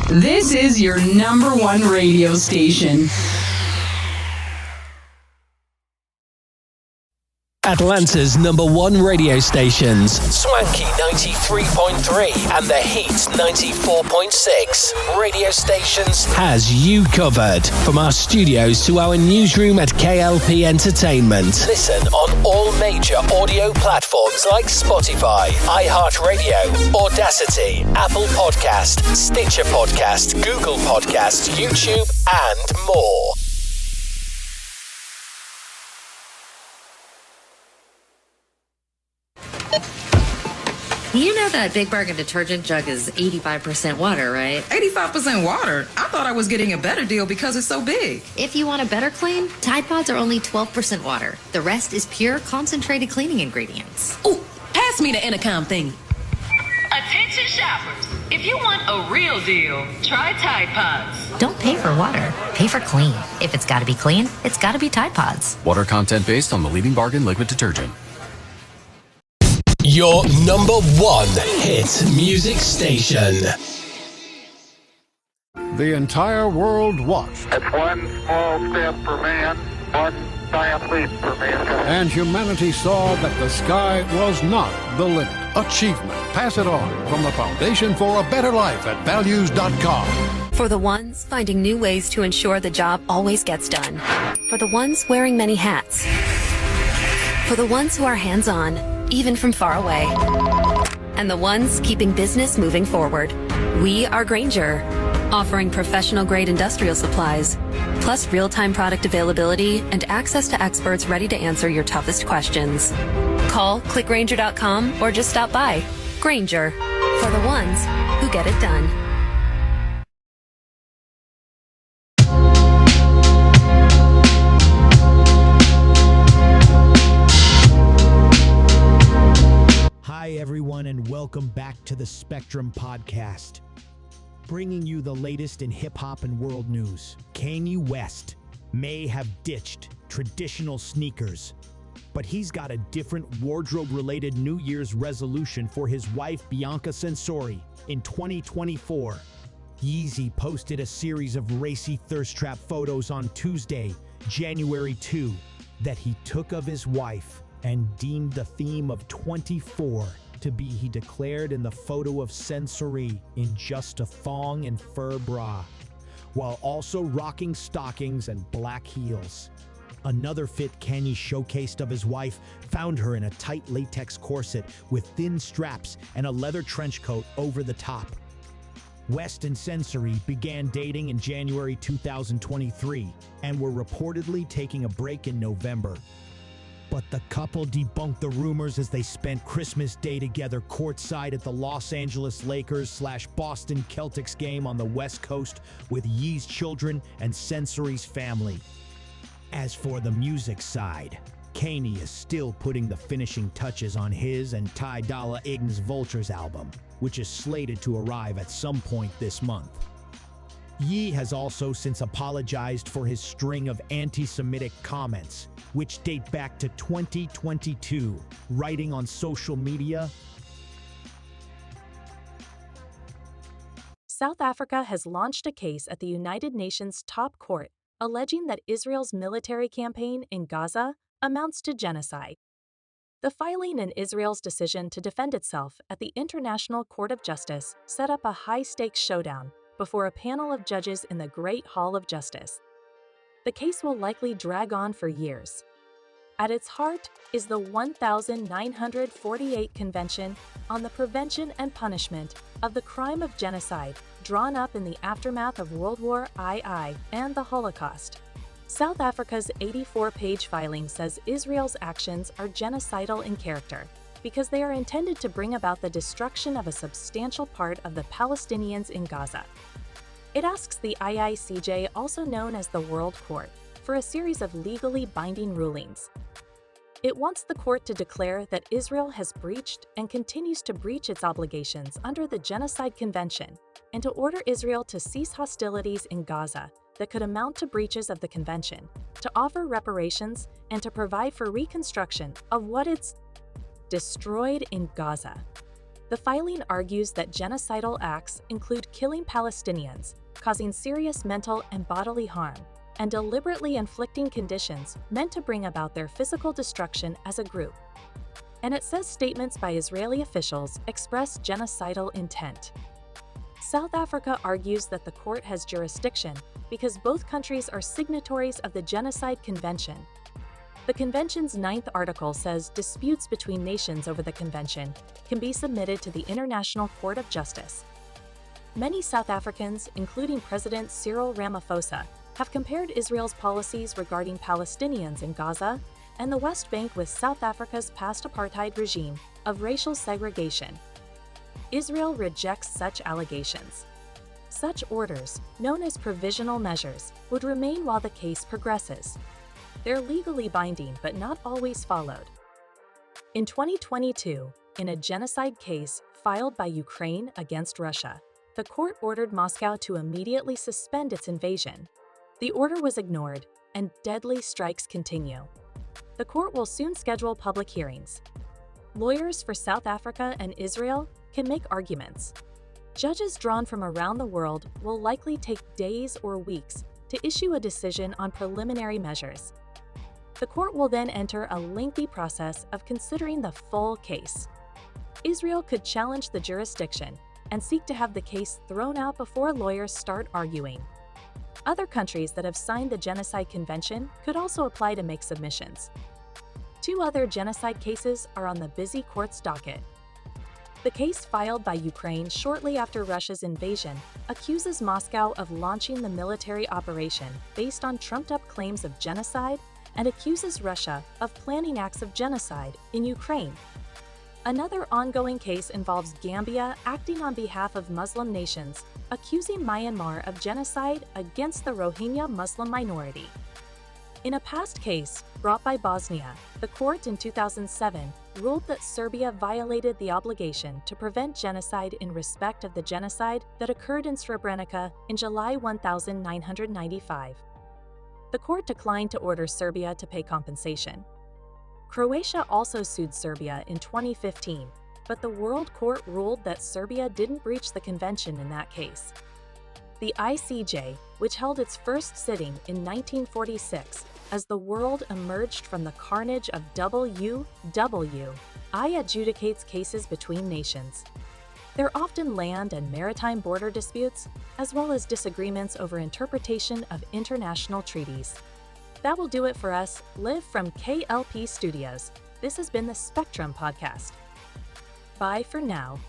This is your number one radio station. Atlanta's number one radio stations, Swanky 93.3 and The Heat 94.6. Radio stations has you covered. From our studios to our newsroom at K.L.P Entertainment. Listen on all major audio platforms like Spotify, iHeartRadio, Audacity, Apple Podcast, Stitcher Podcast, Google Podcast, YouTube, and more. You know that Big Bargain detergent jug is 85% water, right? 85% water? I thought I was getting a better deal because it's so big. If you want a better clean, Tide Pods are only 12% water. The rest is pure, concentrated cleaning ingredients. Ooh, pass me the intercom thingy. Attention shoppers. If you want a real deal, try Tide Pods. Don't pay for water. Pay for clean. If it's got to be clean, it's got to be Tide Pods. Water content based on the leading bargain liquid detergent. Your number one hit music station. The entire world watched. It's one small step for man, one giant leap for mankind. And humanity saw that the sky was not the limit. Achievement. Pass it on from the Foundation for a Better Life at values.com. For the ones finding new ways to ensure the job always gets done. For the ones wearing many hats. For the ones who are hands-on, even from far away. And the ones keeping business moving forward. We are Grainger, offering professional-grade industrial supplies, plus real-time product availability and access to experts ready to answer your toughest questions. Call, click Grainger.com, or just stop by. Grainger, for the ones who get it done. Hi, everyone, and welcome back to the Spectrum Podcast, bringing you the latest in hip-hop and world news. Kanye West may have ditched traditional sneakers, but he's got a different wardrobe-related New Year's resolution for his wife, Bianca Censori. In 2024, Yeezy posted a series of racy thirst trap photos on Tuesday, January 2, that he took of his wife and deemed the theme of 24 to be, he declared in the photo of Censori in just a thong and fur bra, while also rocking stockings and black heels. Another fit Kanye showcased of his wife found her in a tight latex corset with thin straps and a leather trench coat over the top. West and Censori began dating in January 2023 and were reportedly taking a break in November. But the couple debunked the rumors as they spent Christmas Day together courtside at the Los Angeles Lakers/Boston Celtics game on the West Coast with Yee's children and Censori's family. As for the music side, Kanye is still putting the finishing touches on his and Ty Dolla $ign's Vultures album, which is slated to arrive at some point this month. Yee has also since apologized for his string of anti-Semitic comments, which date back to 2022, writing on social media, South Africa has launched a case at the United Nations top court, alleging that Israel's military campaign in Gaza amounts to genocide. The filing in Israel's decision to defend itself at the International Court of Justice set up a high-stakes showdown before a panel of judges in the Great Hall of Justice. The case will likely drag on for years. At its heart is the 1948 Convention on the Prevention and Punishment of the Crime of Genocide, drawn up in the aftermath of World War II and the Holocaust. South Africa's 84-page filing says Israel's actions are genocidal in character because they are intended to bring about the destruction of a substantial part of the Palestinians in Gaza. It asks the IICJ, also known as the World Court, for a series of legally binding rulings. It wants the court to declare that Israel has breached and continues to breach its obligations under the Genocide Convention, and to order Israel to cease hostilities in Gaza that could amount to breaches of the convention, to offer reparations, and to provide for reconstruction of what it's destroyed in Gaza. The filing argues that genocidal acts include killing Palestinians, causing serious mental and bodily harm, and deliberately inflicting conditions meant to bring about their physical destruction as a group. And it says statements by Israeli officials express genocidal intent. South Africa argues that the court has jurisdiction because both countries are signatories of the Genocide Convention. The convention's 9th article says disputes between nations over the convention can be submitted to the International Court of Justice. Many South Africans, including President Cyril Ramaphosa, have compared Israel's policies regarding Palestinians in Gaza and the West Bank with South Africa's past apartheid regime of racial segregation. Israel rejects such allegations. Such orders, known as provisional measures, would remain while the case progresses. They're legally binding but not always followed. In 2022, in a genocide case filed by Ukraine against Russia, the court ordered Moscow to immediately suspend its invasion. The order was ignored, and deadly strikes continue. The court will soon schedule public hearings. Lawyers for South Africa and Israel can make arguments. Judges drawn from around the world will likely take days or weeks to issue a decision on preliminary measures. The court will then enter a lengthy process of considering the full case. Israel could challenge the jurisdiction and seek to have the case thrown out before lawyers start arguing. Other countries that have signed the Genocide Convention could also apply to make submissions. 2 other genocide cases are on the busy court's docket. The case filed by Ukraine shortly after Russia's invasion accuses Moscow of launching the military operation based on trumped-up claims of genocide and accuses Russia of planning acts of genocide in Ukraine. Another ongoing case involves Gambia acting on behalf of Muslim nations, accusing Myanmar of genocide against the Rohingya Muslim minority. In a past case brought by Bosnia, the court in 2007 ruled that Serbia violated the obligation to prevent genocide in respect of the genocide that occurred in Srebrenica in July 1995. The court declined to order Serbia to pay compensation. Croatia also sued Serbia in 2015, but the World Court ruled that Serbia didn't breach the convention in that case. The ICJ, which held its first sitting in 1946 as the world emerged from the carnage of WW, adjudicates cases between nations. There are often land and maritime border disputes, as well as disagreements over interpretation of international treaties. That will do it for us, live from K.L.P Studios. This has been the Spectrum Podcast. Bye for now.